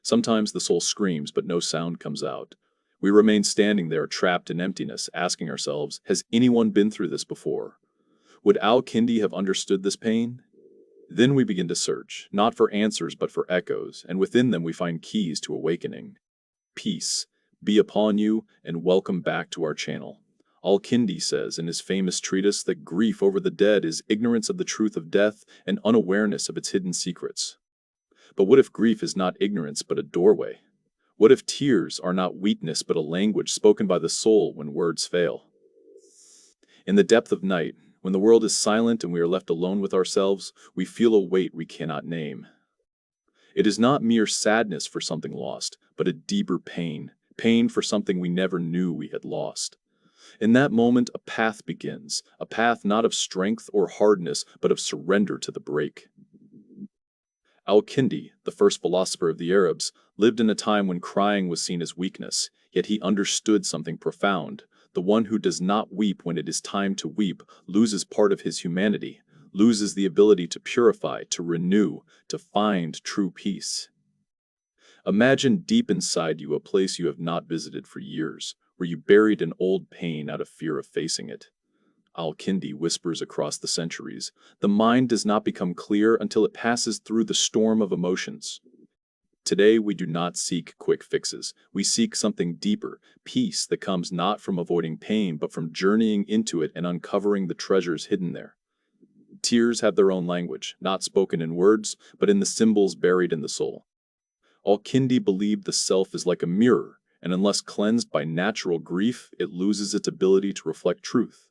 Sometimes the soul screams, but no sound comes out. We remain standing there, trapped in emptiness, asking ourselves, has anyone been through this before? Would Al-Kindi have understood this pain? Then we begin to search, not for answers but for echoes, and within them we find keys to awakening. Peace be upon you, and welcome back to our channel. Al-Kindi says in his famous treatise that grief over the dead is ignorance of the truth of death and unawareness of its hidden secrets. But what if grief is not ignorance but a doorway? What if tears are not weakness but a language spoken by the soul when words fail? In the depth of night, when the world is silent and we are left alone with ourselves, we feel a weight we cannot name. It is not mere sadness for something lost, but a deeper pain, pain for something we never knew we had lost. In that moment, a path begins, a path not of strength or hardness, but of surrender to the break. Al-Kindi, the first philosopher of the Arabs, lived in a time when crying was seen as weakness, yet he understood something profound. The one who does not weep when it is time to weep loses part of his humanity, loses the ability to purify, to renew, to find true peace. Imagine deep inside you a place you have not visited for years, where you buried an old pain out of fear of facing it. Al-Kindi whispers across the centuries, the mind does not become clear until it passes through the storm of emotions. Today we do not seek quick fixes. We seek something deeper, peace that comes not from avoiding pain but from journeying into it and uncovering the treasures hidden there. Tears have their own language, not spoken in words, but in the symbols buried in the soul. Al-Kindi believed the self is like a mirror, and unless cleansed by natural grief, it loses its ability to reflect truth.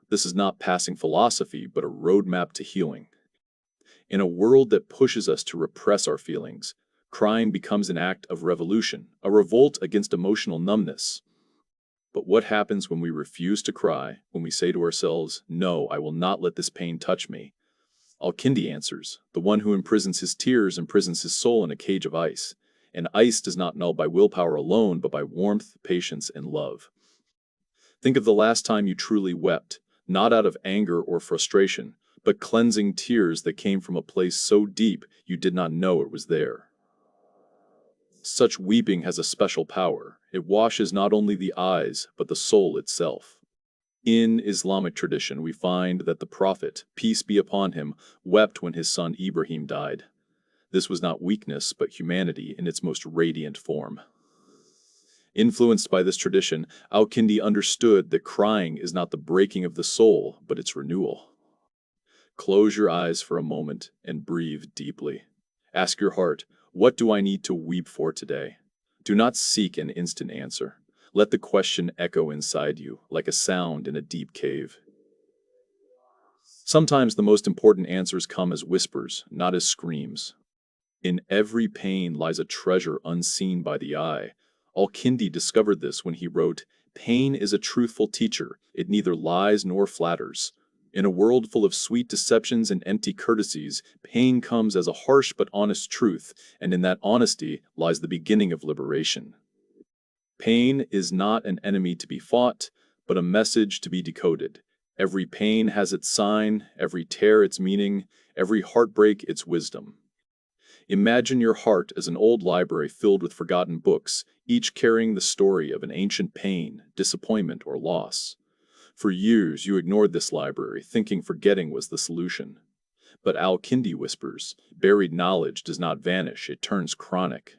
This is not passing philosophy, but a roadmap to healing. In a world that pushes us to repress our feelings, crying becomes an act of revolution, a revolt against emotional numbness. But what happens when we refuse to cry, when we say to ourselves, "No, I will not let this pain touch me"? Al-Kindi answers, the one who imprisons his tears imprisons his soul in a cage of ice. And ice does not melt by willpower alone, but by warmth, patience, and love. Think of the last time you truly wept, not out of anger or frustration, but cleansing tears that came from a place so deep you did not know it was there. Such weeping has a special power. It washes not only the eyes, but the soul itself. In Islamic tradition, we find that the Prophet, peace be upon him, wept when his son Ibrahim died. This was not weakness, but humanity in its most radiant form. Influenced by this tradition, Al-Kindi understood that crying is not the breaking of the soul, but its renewal. Close your eyes for a moment and breathe deeply. Ask your heart, what do I need to weep for today? Do not seek an instant answer. Let the question echo inside you, like a sound in a deep cave. Sometimes the most important answers come as whispers, not as screams. In every pain lies a treasure unseen by the eye. Al-Kindi discovered this when he wrote, "Pain is a truthful teacher, it neither lies nor flatters." In a world full of sweet deceptions and empty courtesies, pain comes as a harsh but honest truth, and in that honesty lies the beginning of liberation. Pain is not an enemy to be fought, but a message to be decoded. Every pain has its sign, every tear its meaning, every heartbreak its wisdom. Imagine your heart as an old library filled with forgotten books, each carrying the story of an ancient pain, disappointment, or loss. For years you ignored this library, thinking forgetting was the solution. But Al-Kindi whispers, buried knowledge does not vanish, it turns chronic.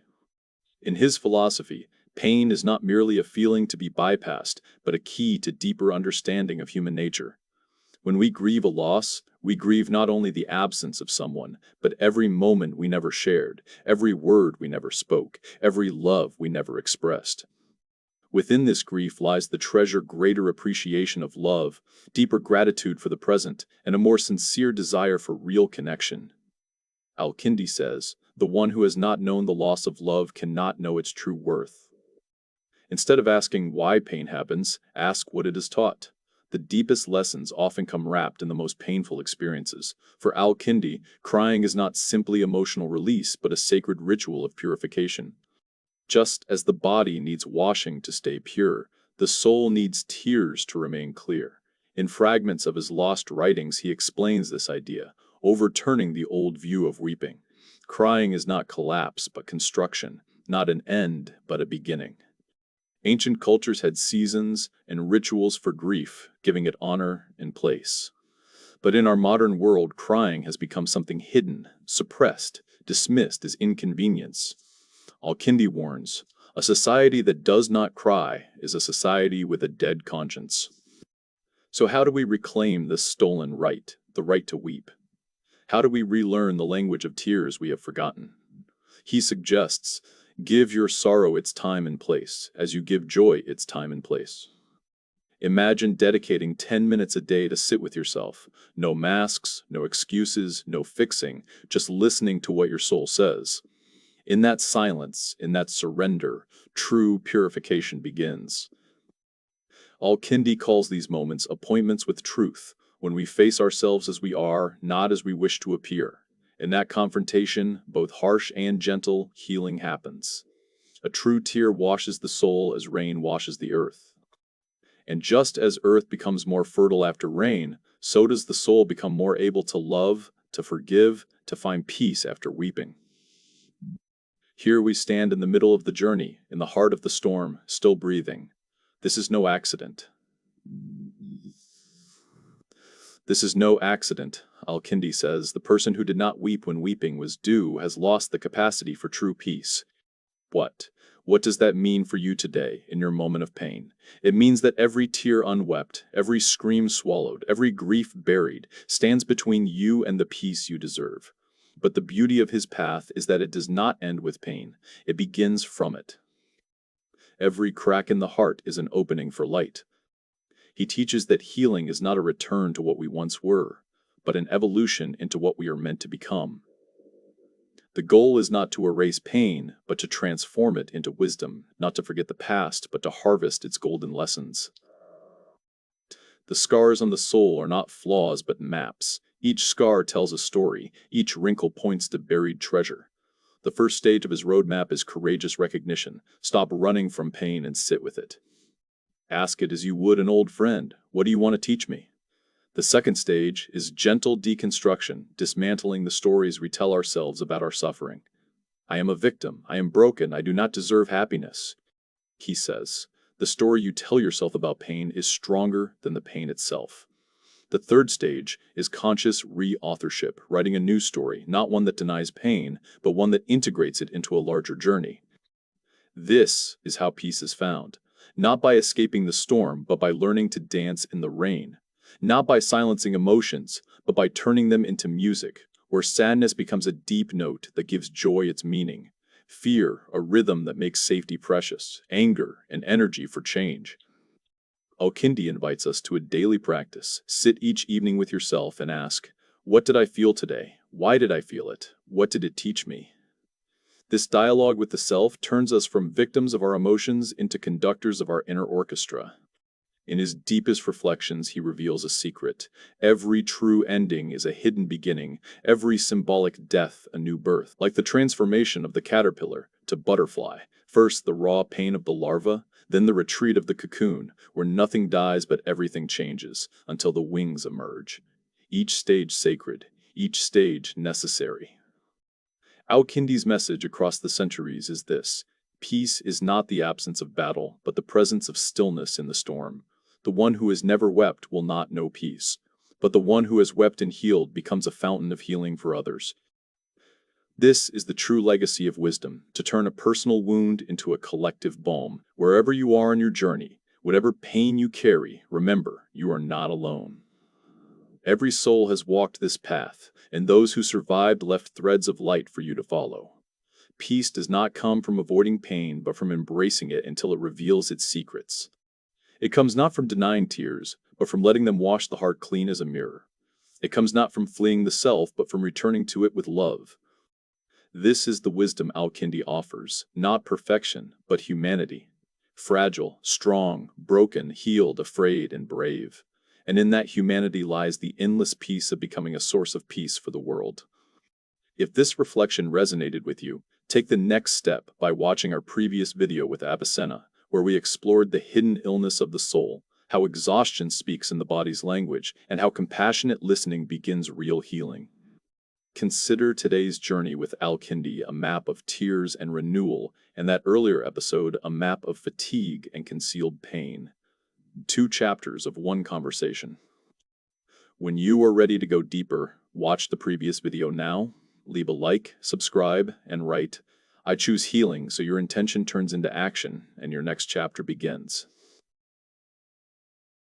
In his philosophy, pain is not merely a feeling to be bypassed, but a key to deeper understanding of human nature. When we grieve a loss, we grieve not only the absence of someone, but every moment we never shared, every word we never spoke, every love we never expressed. Within this grief lies the treasure greater appreciation of love, deeper gratitude for the present, and a more sincere desire for real connection. Al-Kindi says, the one who has not known the loss of love cannot know its true worth. Instead of asking why pain happens, ask what it has taught. The deepest lessons often come wrapped in the most painful experiences. For Al-Kindi, crying is not simply emotional release, but a sacred ritual of purification. Just as the body needs washing to stay pure, the soul needs tears to remain clear. In fragments of his lost writings, he explains this idea, overturning the old view of weeping. Crying is not collapse, but construction, not an end, but a beginning. Ancient cultures had seasons and rituals for grief, giving it honor and place. But in our modern world, crying has become something hidden, suppressed, dismissed as inconvenience. Al-Kindi warns, a society that does not cry is a society with a dead conscience. So how do we reclaim this stolen right, the right to weep? How do we relearn the language of tears we have forgotten? He suggests, give your sorrow its time and place, as you give joy its time and place. Imagine dedicating 10 minutes a day to sit with yourself. No masks, no excuses, no fixing, just listening to what your soul says. In that silence, in that surrender, true purification begins. Al-Kindi calls these moments appointments with truth, when we face ourselves as we are, not as we wish to appear. In that confrontation, both harsh and gentle, healing happens. A true tear washes the soul as rain washes the earth. And just as earth becomes more fertile after rain, so does the soul become more able to love, to forgive, to find peace after weeping. Here we stand in the middle of the journey, in the heart of the storm, still breathing. This is no accident. This is no accident, Al-Kindi says. The person who did not weep when weeping was due has lost the capacity for true peace. What? What does that mean for you today, in your moment of pain? It means that every tear unwept, every scream swallowed, every grief buried, stands between you and the peace you deserve. But the beauty of his path is that it does not end with pain. It begins from it. Every crack in the heart is an opening for light. He teaches that healing is not a return to what we once were, but an evolution into what we are meant to become. The goal is not to erase pain, but to transform it into wisdom, not to forget the past, but to harvest its golden lessons. The scars on the soul are not flaws, but maps. Each scar tells a story, each wrinkle points to buried treasure. The first stage of his roadmap is courageous recognition. Stop running from pain and sit with it. Ask it as you would an old friend, what do you want to teach me? The second stage is gentle deconstruction, dismantling the stories we tell ourselves about our suffering. I am a victim, I am broken, I do not deserve happiness. He says, the story you tell yourself about pain is stronger than the pain itself. The third stage is conscious re-authorship, writing a new story, not one that denies pain, but one that integrates it into a larger journey. This is how peace is found, not by escaping the storm, but by learning to dance in the rain. Not by silencing emotions, but by turning them into music, where sadness becomes a deep note that gives joy its meaning, fear a rhythm that makes safety precious, anger an energy for change. Al-Kindi invites us to a daily practice. Sit each evening with yourself and ask, what did I feel today? Why did I feel it? What did it teach me? This dialogue with the self turns us from victims of our emotions into conductors of our inner orchestra. In his deepest reflections, he reveals a secret. Every true ending is a hidden beginning, every symbolic death a new birth, like the transformation of the caterpillar to butterfly. First the raw pain of the larva, then the retreat of the cocoon, where nothing dies but everything changes, until the wings emerge. Each stage sacred, each stage necessary. Al-Kindi's message across the centuries is this: peace is not the absence of battle, but the presence of stillness in the storm. The one who has never wept will not know peace, but the one who has wept and healed becomes a fountain of healing for others. This is the true legacy of wisdom, to turn a personal wound into a collective balm. Wherever you are on your journey, whatever pain you carry, remember, you are not alone. Every soul has walked this path, and those who survived left threads of light for you to follow. Peace does not come from avoiding pain, but from embracing it until it reveals its secrets. It comes not from denying tears, but from letting them wash the heart clean as a mirror. It comes not from fleeing the self, but from returning to it with love. This is the wisdom Al-Kindi offers, not perfection, but humanity. Fragile, strong, broken, healed, afraid, and brave. And in that humanity lies the endless peace of becoming a source of peace for the world. If this reflection resonated with you, take the next step by watching our previous video with Avicenna, where we explored the hidden illness of the soul, how exhaustion speaks in the body's language, and how compassionate listening begins real healing. Consider today's journey with Al-Kindi a map of tears and renewal, and that earlier episode a map of fatigue and concealed pain. Two chapters of one conversation. When you are ready to go deeper, watch the previous video now, leave a like, subscribe, and write, "I choose healing," so your intention turns into action and your next chapter begins.